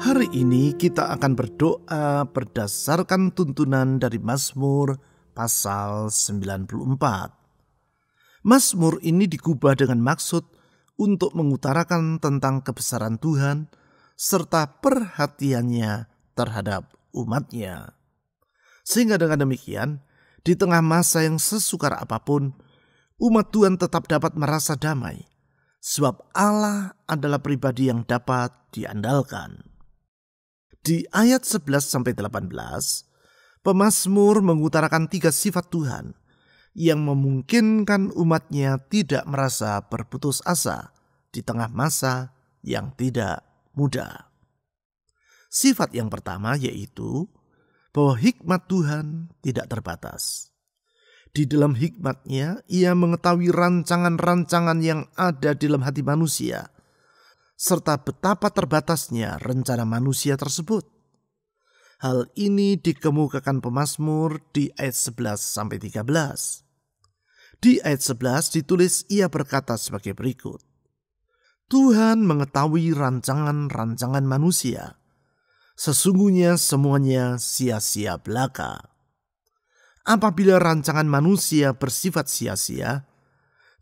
Hari ini kita akan berdoa berdasarkan tuntunan dari Mazmur pasal 94. Mazmur ini digubah dengan maksud untuk mengutarakan tentang kebesaran Tuhan serta perhatiannya terhadap umatnya. Sehingga dengan demikian, di tengah masa yang sesukar apapun, umat Tuhan tetap dapat merasa damai, sebab Allah adalah pribadi yang dapat diandalkan. Di ayat 11-18, pemazmur mengutarakan 3 sifat Tuhan yang memungkinkan umatnya tidak merasa berputus asa di tengah masa yang tidak mudah. Sifat yang pertama yaitu bahwa hikmat Tuhan tidak terbatas. Di dalam hikmatnya, ia mengetahui rancangan-rancangan yang ada di dalam hati manusia, serta betapa terbatasnya rencana manusia tersebut. Hal ini dikemukakan pemazmur di ayat 11-13. Di ayat 11 ditulis ia berkata sebagai berikut. Tuhan mengetahui rancangan-rancangan manusia. Sesungguhnya semuanya sia-sia belaka. Apabila rancangan manusia bersifat sia-sia,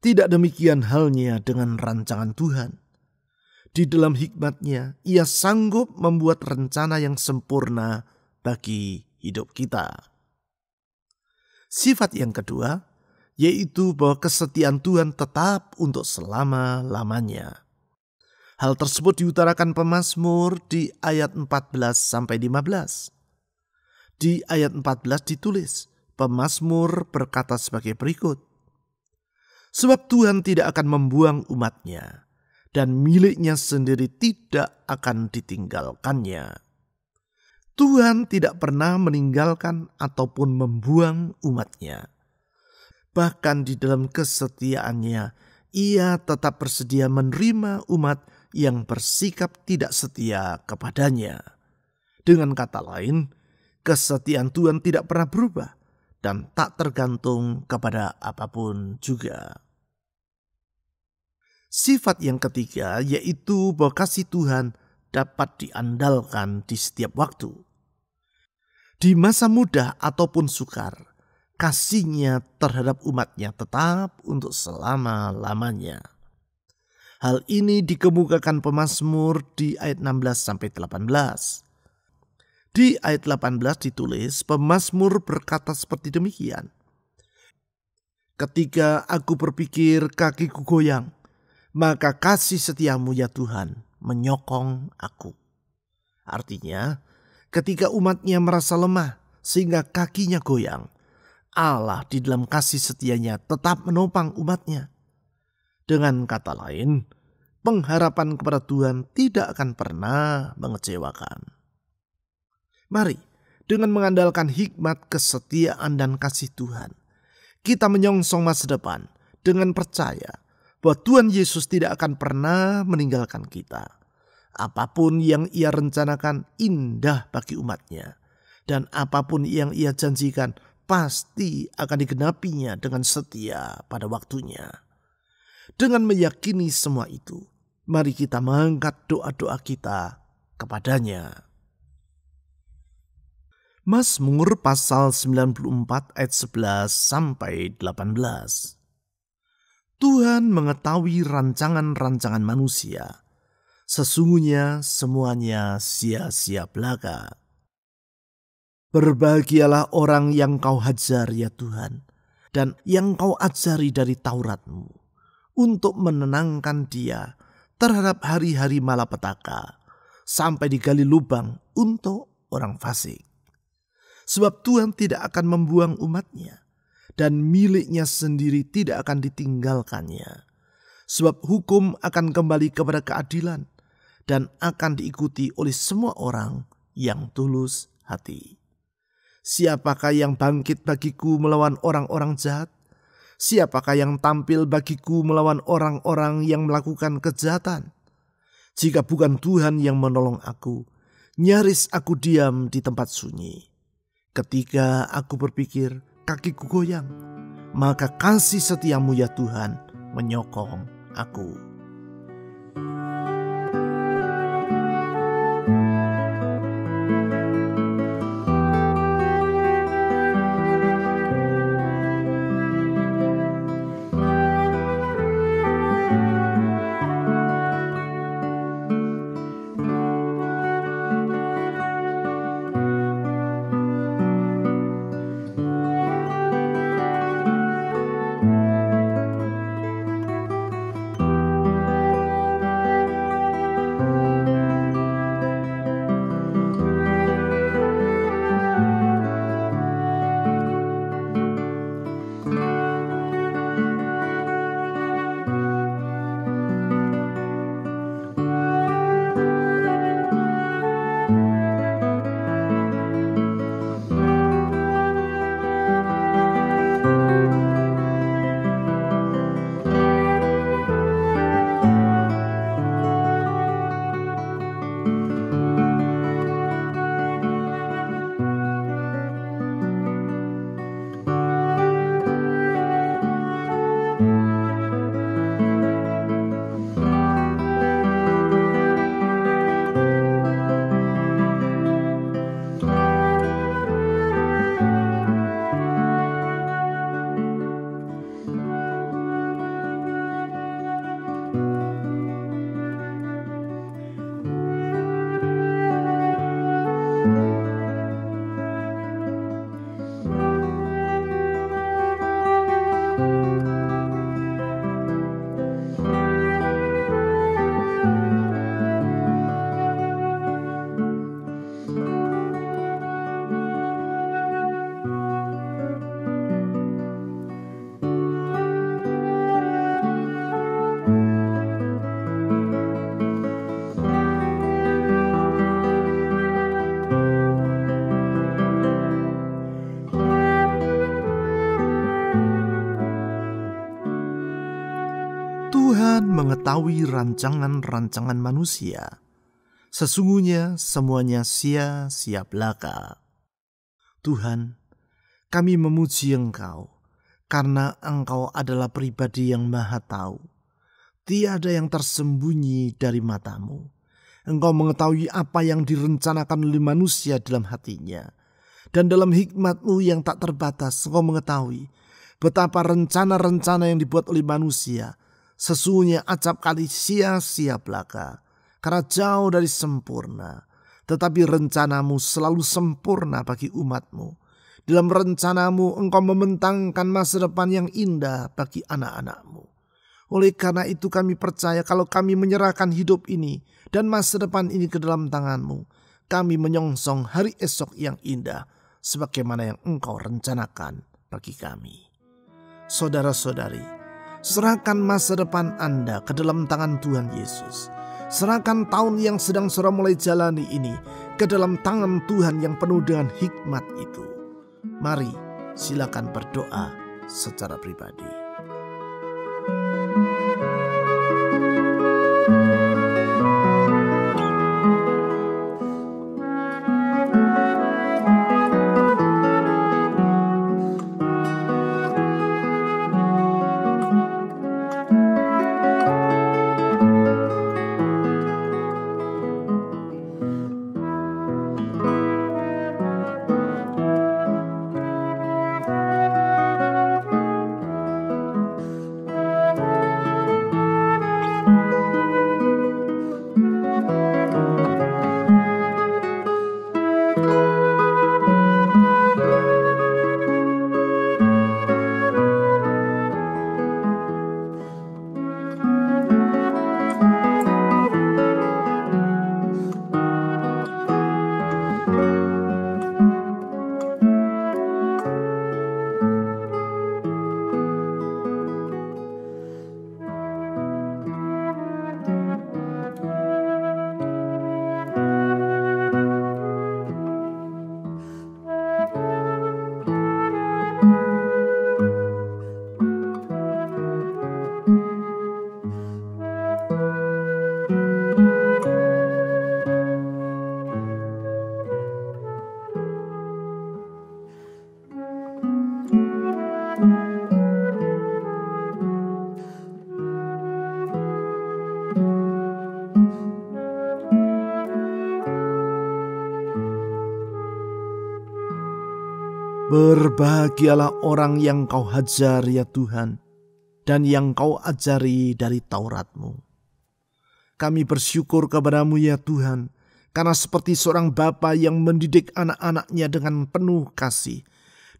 tidak demikian halnya dengan rancangan Tuhan. Di dalam hikmatnya, ia sanggup membuat rencana yang sempurna bagi hidup kita. Sifat yang kedua, yaitu bahwa kesetiaan Tuhan tetap untuk selama-lamanya. Hal tersebut diutarakan pemazmur di ayat 14-15. Di ayat 14 ditulis, pemazmur berkata sebagai berikut. Sebab Tuhan tidak akan membuang umatnya, dan miliknya sendiri tidak akan ditinggalkannya. Tuhan tidak pernah meninggalkan ataupun membuang umatnya. Bahkan di dalam kesetiaannya, ia tetap bersedia menerima umat yang bersikap tidak setia kepadanya. Dengan kata lain, kesetiaan Tuhan tidak pernah berubah dan tak tergantung kepada apapun juga. Sifat yang ketiga yaitu bahwa kasih Tuhan dapat diandalkan di setiap waktu. Di masa mudah ataupun sukar, kasih-Nya terhadap umatnya tetap untuk selama-lamanya. Hal ini dikemukakan pemazmur di ayat 16-18. Di ayat 18 ditulis, pemazmur berkata seperti demikian. Ketika aku berpikir kakiku goyang, maka kasih setiamu ya Tuhan menyokong aku. Artinya, ketika umatnya merasa lemah sehingga kakinya goyang, Allah di dalam kasih setianya tetap menopang umatnya. Dengan kata lain, pengharapan kepada Tuhan tidak akan pernah mengecewakan. Mari, dengan mengandalkan hikmat, kesetiaan, dan kasih Tuhan, kita menyongsong masa depan dengan percaya bahwa Tuhan Yesus tidak akan pernah meninggalkan kita. Apapun yang Ia rencanakan indah bagi umatnya, dan apapun yang Ia janjikan pasti akan digenapinya dengan setia pada waktunya. Dengan meyakini semua itu, mari kita mengangkat doa-doa kita kepadanya. Mazmur pasal 94 ayat 11-18. Tuhan mengetahui rancangan-rancangan manusia. Sesungguhnya semuanya sia-sia belaka. Berbahagialah orang yang Kau hajar ya Tuhan, dan yang Kau ajari dari Taurat-Mu, untuk menenangkan dia terhadap hari-hari malapetaka, sampai digali lubang untuk orang fasik. Sebab Tuhan tidak akan membuang umatnya, dan miliknya sendiri tidak akan ditinggalkannya. Sebab hukum akan kembali kepada keadilan, dan akan diikuti oleh semua orang yang tulus hati. Siapakah yang bangkit bagiku melawan orang-orang jahat? Siapakah yang tampil bagiku melawan orang-orang yang melakukan kejahatan? Jika bukan Tuhan yang menolong aku, nyaris aku diam di tempat sunyi. Ketika aku berpikir, kakiku goyang, maka kasih setiamu ya Tuhan menyokong aku. Tuhan mengetahui rancangan-rancangan manusia. Sesungguhnya semuanya sia-sia belaka. Tuhan, kami memuji Engkau karena Engkau adalah pribadi yang maha tahu. Tiada yang tersembunyi dari matamu. Engkau mengetahui apa yang direncanakan oleh manusia dalam hatinya. Dan dalam hikmat-Mu yang tak terbatas, Engkau mengetahui betapa rencana-rencana yang dibuat oleh manusia sesungguhnya acap kali sia-sia belaka, karena jauh dari sempurna. Tetapi rencana-Mu selalu sempurna bagi umat-Mu. Dalam rencana-Mu Engkau membentangkan masa depan yang indah bagi anak-anak-Mu. Oleh karena itu kami percaya kalau kami menyerahkan hidup ini dan masa depan ini ke dalam tangan-Mu, kami menyongsong hari esok yang indah sebagaimana yang Engkau rencanakan bagi kami. Saudara-saudari, serahkan masa depan Anda ke dalam tangan Tuhan Yesus. Serahkan tahun yang sedang saudara mulai jalani ini ke dalam tangan Tuhan yang penuh dengan hikmat itu. Mari silakan berdoa secara pribadi. Berbahagialah orang yang Kau hajar ya Tuhan, dan yang Kau ajari dari Taurat-Mu. Kami bersyukur kepada-Mu ya Tuhan, karena seperti seorang bapa yang mendidik anak-anaknya dengan penuh kasih,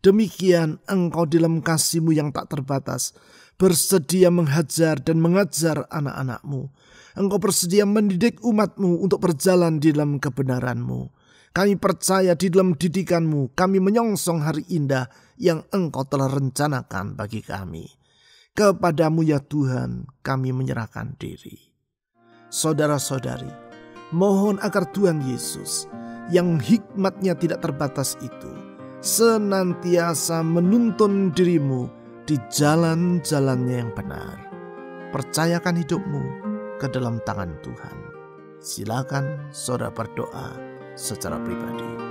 demikian Engkau dalam kasih-Mu yang tak terbatas, bersedia menghajar dan mengajar anak-anak-Mu. Engkau bersedia mendidik umat-Mu untuk berjalan di dalam kebenaran-Mu. Kami percaya di dalam didikan-Mu, kami menyongsong hari indah yang Engkau telah rencanakan bagi kami. Kepada-Mu ya Tuhan, kami menyerahkan diri. Saudara-saudari, mohon agar Tuhan Yesus, yang hikmat-Nya tidak terbatas itu, senantiasa menuntun diri-Mu di jalan-jalan-Nya yang benar. Percayakan hidup-Mu ke dalam tangan Tuhan. Silakan saudara berdoa secara pribadi.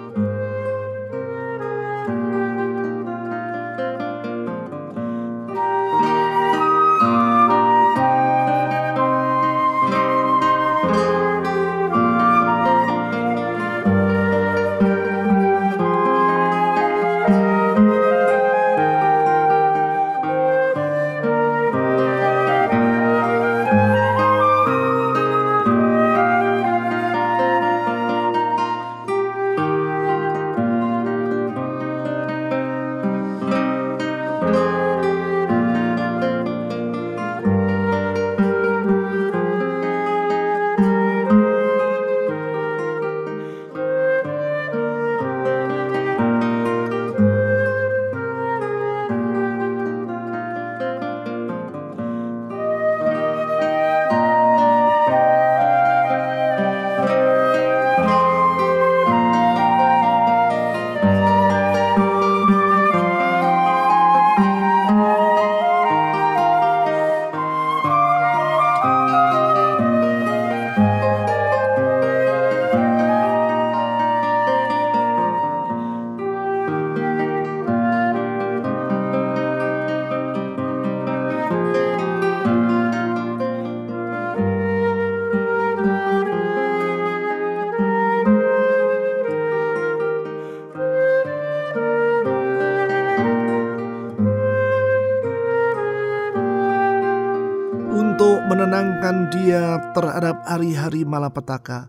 meninggalkan dia terhadap hari-hari malapetaka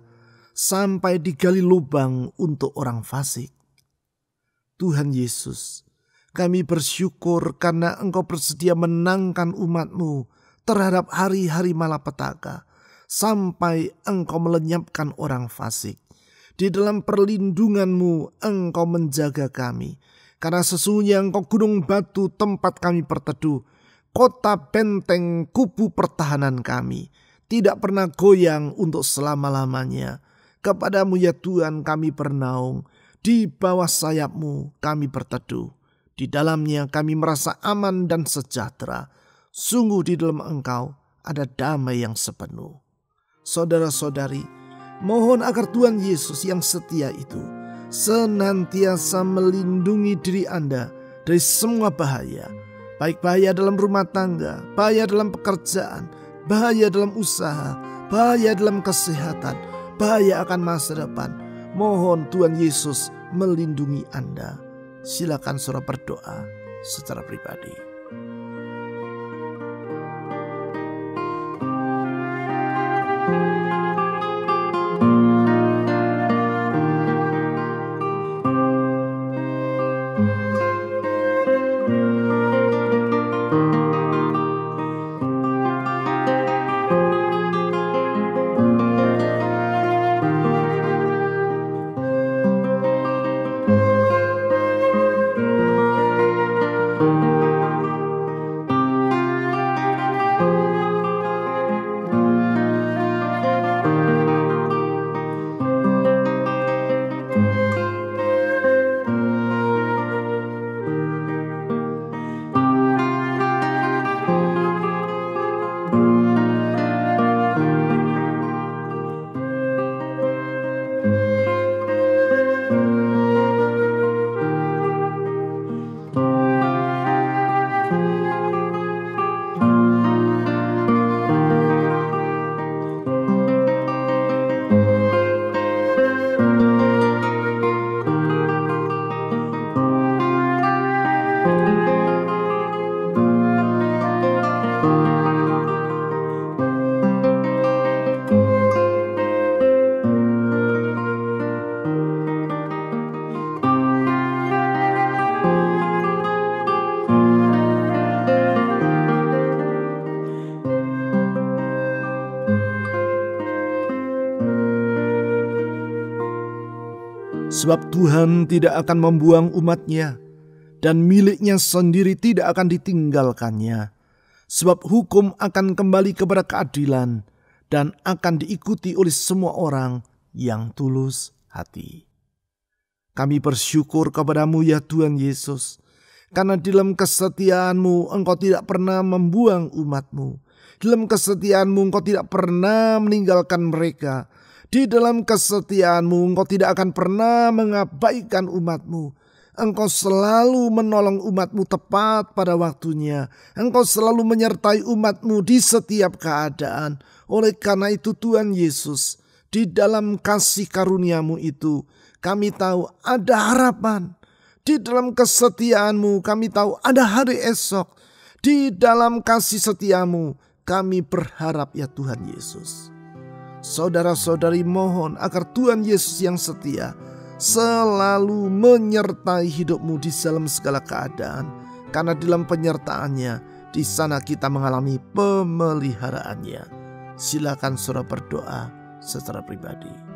sampai digali lubang untuk orang fasik. Tuhan Yesus, kami bersyukur karena Engkau bersedia menangkan umat-Mu terhadap hari-hari malapetaka sampai Engkau melenyapkan orang fasik. Di dalam perlindungan-Mu Engkau menjaga kami, karena sesungguhnya Engkau gunung batu tempat kami berteduh, kota benteng kubu pertahanan kami, tidak pernah goyang untuk selama-lamanya. Kepadamu ya Tuhan kami bernaung, di bawah sayap-Mu kami berteduh. Di dalamnya kami merasa aman dan sejahtera. Sungguh di dalam Engkau ada damai yang sepenuh. Saudara-saudari, mohon agar Tuhan Yesus yang setia itu senantiasa melindungi diri Anda dari semua bahaya, baik bahaya dalam rumah tangga, bahaya dalam pekerjaan, bahaya dalam usaha, bahaya dalam kesehatan, bahaya akan masa depan. Mohon Tuhan Yesus melindungi Anda. Silakan saudara berdoa secara pribadi. Sebab Tuhan tidak akan membuang umat-Nya, dan milik-Nya sendiri tidak akan ditinggalkannya. Sebab hukum akan kembali kepada keadilan, dan akan diikuti oleh semua orang yang tulus hati. Kami bersyukur kepada-Mu ya Tuhan Yesus, karena dalam kesetiaan-Mu Engkau tidak pernah membuang umat-Mu. Dalam kesetiaan-Mu Engkau tidak pernah meninggalkan mereka. Di dalam kesetiaan-Mu Engkau tidak akan pernah mengabaikan umat-Mu. Engkau selalu menolong umat-Mu tepat pada waktunya. Engkau selalu menyertai umat-Mu di setiap keadaan. Oleh karena itu Tuhan Yesus, di dalam kasih karunia-Mu itu kami tahu ada harapan. Di dalam kesetiaan-Mu kami tahu ada hari esok. Di dalam kasih setia-Mu kami berharap ya Tuhan Yesus. Saudara-saudari mohon agar Tuhan Yesus yang setia selalu menyertai hidupmu di dalam segala keadaan. Karena dalam penyertaannya di sana kita mengalami pemeliharaannya. Silakan saudara berdoa secara pribadi.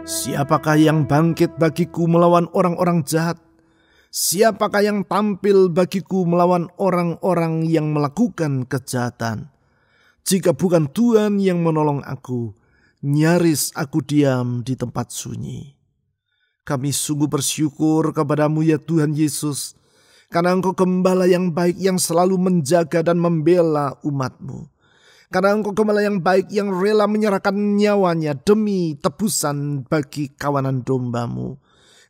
Siapakah yang bangkit bagiku melawan orang-orang jahat? Siapakah yang tampil bagiku melawan orang-orang yang melakukan kejahatan? Jika bukan Tuhan yang menolong aku, nyaris aku diam di tempat sunyi. Kami sungguh bersyukur kepadamu ya Tuhan Yesus, karena Engkau gembala yang baik yang selalu menjaga dan membela umat-Mu. Karena Engkau gembala yang baik yang rela menyerahkan nyawanya demi tebusan bagi kawanan domba-Mu.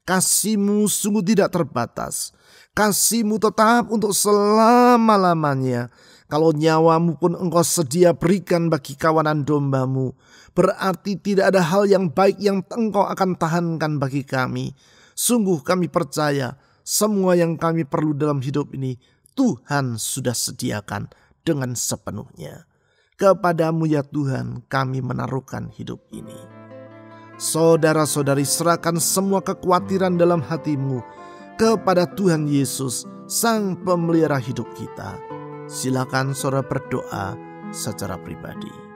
Kasih-Mu sungguh tidak terbatas. Kasih-Mu tetap untuk selama-lamanya. Kalau nyawa-Mu pun Engkau sedia berikan bagi kawanan domba-Mu, berarti tidak ada hal yang baik yang Engkau akan tahankan bagi kami. Sungguh kami percaya semua yang kami perlu dalam hidup ini Tuhan sudah sediakan dengan sepenuhnya. Kepadamu ya Tuhan kami menaruhkan hidup ini. Saudara-saudari, serahkan semua kekhawatiran dalam hatimu kepada Tuhan Yesus, Sang Pemelihara hidup kita. Silakan saudara berdoa secara pribadi.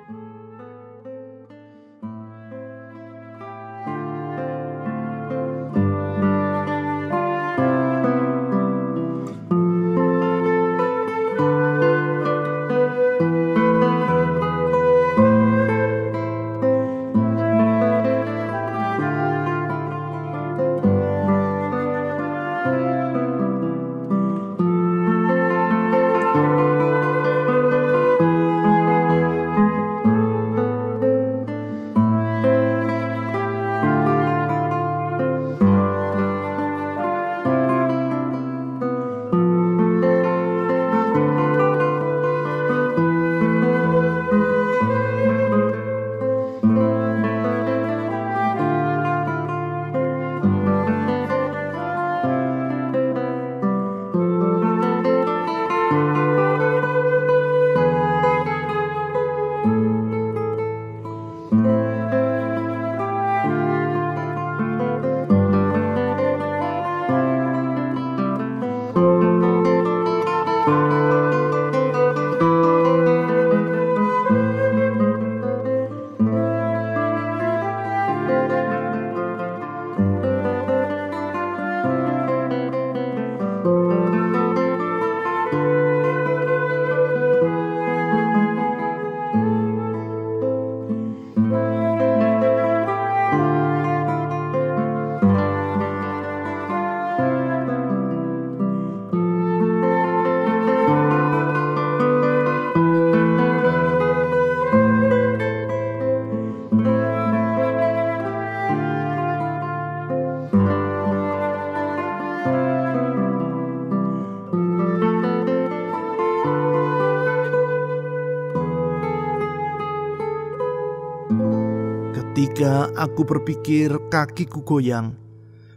Ketika aku berpikir kakiku goyang,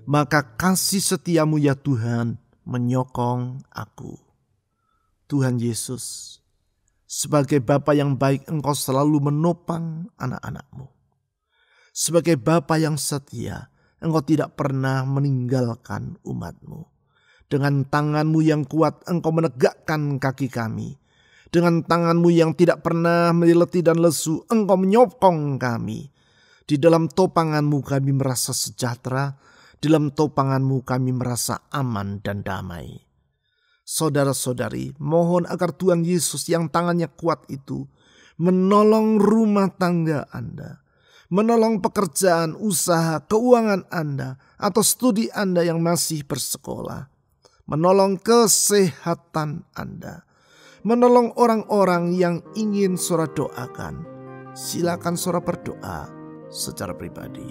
maka kasih setiamu ya Tuhan menyokong aku. Tuhan Yesus, sebagai Bapa yang baik Engkau selalu menopang anak-anak-Mu. Sebagai Bapa yang setia, Engkau tidak pernah meninggalkan umat-Mu. Dengan tangan-Mu yang kuat Engkau menegakkan kaki kami. Dengan tangan-Mu yang tidak pernah letih dan lesu, Engkau menyokong kami. Di dalam topangan-Mu kami merasa sejahtera, di dalam topangan-Mu kami merasa aman dan damai. Saudara-saudari, mohon agar Tuhan Yesus yang tangannya kuat itu menolong rumah tangga Anda, menolong pekerjaan, usaha, keuangan Anda, atau studi Anda yang masih bersekolah, menolong kesehatan Anda, menolong orang-orang yang ingin saudara doakan. Silakan saudara berdoa secara pribadi.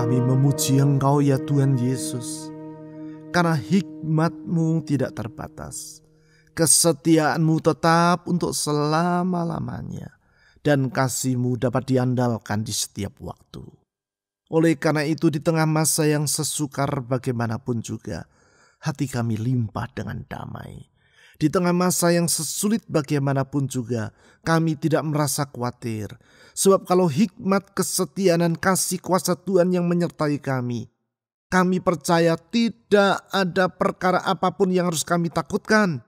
Kami memuji Engkau ya Tuhan Yesus, karena hikmat-Mu tidak terbatas. Kesetiaan-Mu tetap untuk selama-lamanya, dan kasih-Mu dapat diandalkan di setiap waktu. Oleh karena itu, di tengah masa yang sesukar bagaimanapun juga, hati kami limpah dengan damai. Di tengah masa yang sesulit bagaimanapun juga, kami tidak merasa khawatir. Sebab kalau hikmat, kesetiaan, dan kasih kuasa Tuhan yang menyertai kami percaya tidak ada perkara apapun yang harus kami takutkan.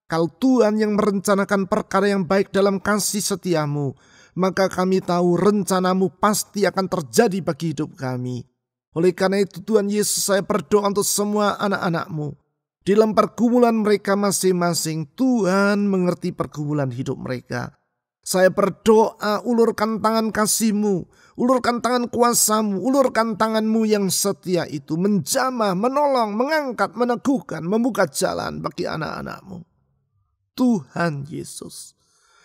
Kalau Tuhan yang merencanakan perkara yang baik dalam kasih setia-Mu, maka kami tahu rencana-Mu pasti akan terjadi bagi hidup kami. Oleh karena itu Tuhan Yesus, saya berdoa untuk semua anak-anak-Mu. Di dalam pergumulan mereka masing-masing, Tuhan mengerti pergumulan hidup mereka. Saya berdoa, ulurkan tangan kasih-Mu, ulurkan tangan kuasa-Mu, ulurkan tangan-Mu yang setia itu, menjamah, menolong, mengangkat, meneguhkan, membuka jalan bagi anak-anak-Mu. Tuhan Yesus,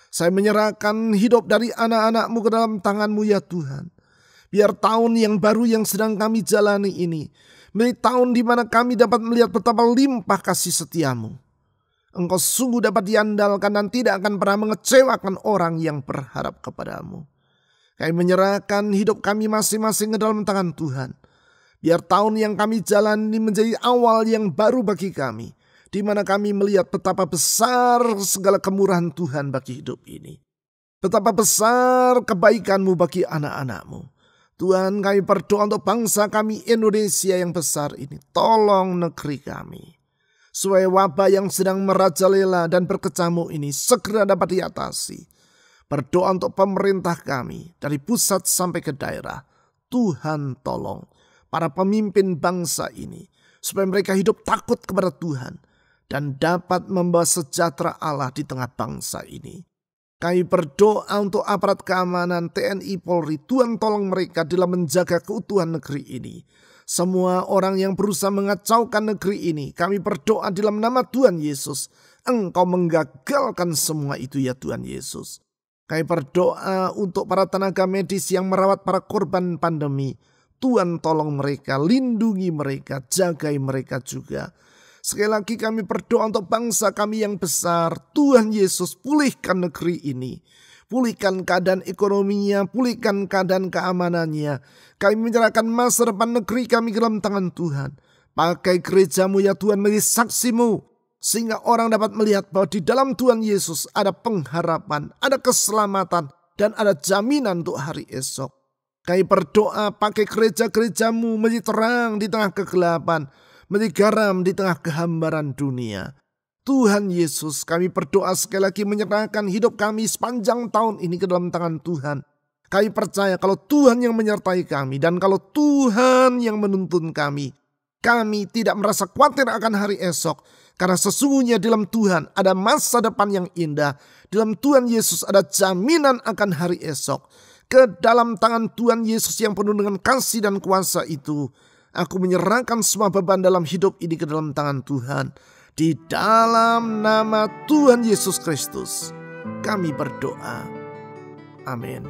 saya menyerahkan hidup dari anak-anak-Mu ke dalam tangan-Mu ya Tuhan. Biar tahun yang baru yang sedang kami jalani ini menjadi tahun di mana kami dapat melihat betapa limpah kasih setia-Mu. Engkau sungguh dapat diandalkan dan tidak akan pernah mengecewakan orang yang berharap kepada-Mu. Kami menyerahkan hidup kami masing-masing ke dalam tangan Tuhan. Biar tahun yang kami jalani menjadi awal yang baru bagi kami, di mana kami melihat betapa besar segala kemurahan Tuhan bagi hidup ini. Betapa besar kebaikan-Mu bagi anak-anak-Mu. Tuhan, kami berdoa untuk bangsa kami Indonesia yang besar ini. Tolong negeri kami, supaya wabah yang sedang merajalela dan berkecamuk ini segera dapat diatasi. Berdoa untuk pemerintah kami dari pusat sampai ke daerah. Tuhan, tolong para pemimpin bangsa ini, supaya mereka hidup takut kepada Tuhan dan dapat membawa sejahtera Allah di tengah bangsa ini. Kami berdoa untuk aparat keamanan TNI Polri. Tuhan tolong mereka dalam menjaga keutuhan negeri ini. Semua orang yang berusaha mengacaukan negeri ini, kami berdoa dalam nama Tuhan Yesus, Engkau menggagalkan semua itu ya Tuhan Yesus. Kami berdoa untuk para tenaga medis yang merawat para korban pandemi. Tuhan tolong mereka, lindungi mereka, jagai mereka juga. Sekali lagi kami berdoa untuk bangsa kami yang besar. Tuhan Yesus, pulihkan negeri ini. Pulihkan keadaan ekonominya, pulihkan keadaan keamanannya. Kami menyerahkan masa depan negeri kami ke dalam tangan Tuhan. Pakai gereja-Mu ya Tuhan menjadi saksi-Mu, sehingga orang dapat melihat bahwa di dalam Tuhan Yesus ada pengharapan, ada keselamatan, dan ada jaminan untuk hari esok. Kami berdoa pakai gereja-gereja-Mu menjadi terang di tengah kegelapan, menjadi garam di tengah kehambaran dunia. Tuhan Yesus, kami berdoa sekali lagi menyerahkan hidup kami sepanjang tahun ini ke dalam tangan Tuhan. Kami percaya kalau Tuhan yang menyertai kami dan kalau Tuhan yang menuntun kami tidak merasa khawatir akan hari esok. Karena sesungguhnya dalam Tuhan ada masa depan yang indah. Dalam Tuhan Yesus ada jaminan akan hari esok. Ke dalam tangan Tuhan Yesus yang penuh dengan kasih dan kuasa itu, aku menyerahkan semua beban dalam hidup ini ke dalam tangan Tuhan. Di dalam nama Tuhan Yesus Kristus, kami berdoa. Amin.